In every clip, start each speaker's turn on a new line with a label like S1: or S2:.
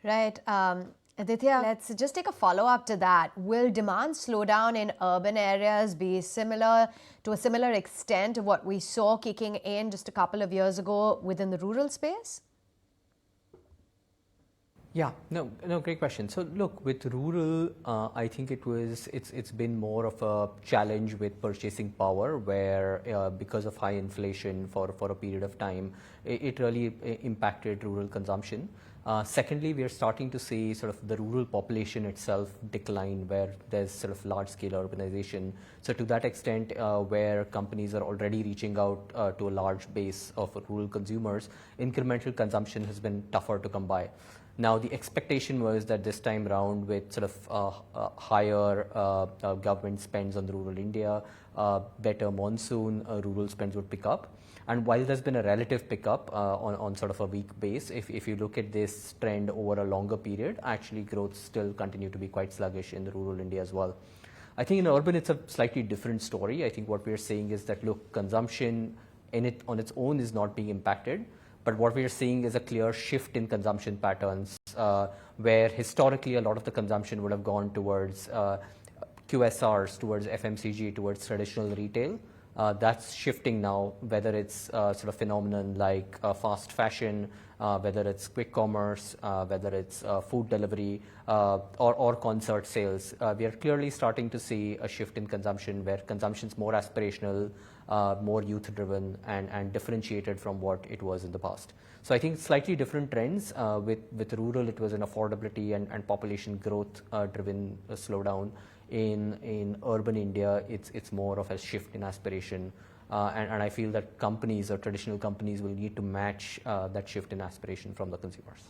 S1: Right. Aditya, let's just take a follow-up to that. Will demand slowdown in urban areas be similar to a similar extent to what we saw kicking in just a couple of years ago within the rural space?
S2: Yeah, no, great question. So look, with rural, I think it's been more of a challenge with purchasing power, where because of high inflation for a period of time, it really impacted rural consumption. Secondly, we are starting to see sort of the rural population itself decline, where there's sort of large-scale urbanization. So to that extent, where companies are already reaching out to a large base of rural consumers, incremental consumption has been tougher to come by. Now, the expectation was that this time around, with sort of higher government spends on the rural India, better monsoon, rural spends would pick up. And while there's been a relative pickup on sort of a weak base, if you look at this trend over a longer period, actually growth still continue to be quite sluggish in the rural India as well. I think in urban, it's a slightly different story. I think what we're saying is that, look, consumption on its own is not being impacted. But what we are seeing is a clear shift in consumption patterns, where historically a lot of the consumption would have gone towards QSRs, towards FMCG, towards traditional retail. That's shifting now, whether it's sort of phenomenon like fast fashion, whether it's quick commerce, whether it's food delivery, or concert sales. We are clearly starting to see a shift in consumption, where consumption is more aspirational, more youth-driven, and differentiated from what it was in the past. So I think slightly different trends. With rural, it was an affordability and population growth-driven slowdown. In urban India, it's more of a shift in aspiration. And I feel that companies or traditional companies will need to match that shift in aspiration from the consumers.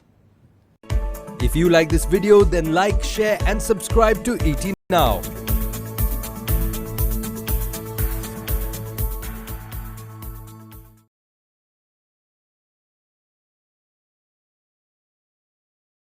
S3: If you like this video, then like, share and subscribe to ET Now.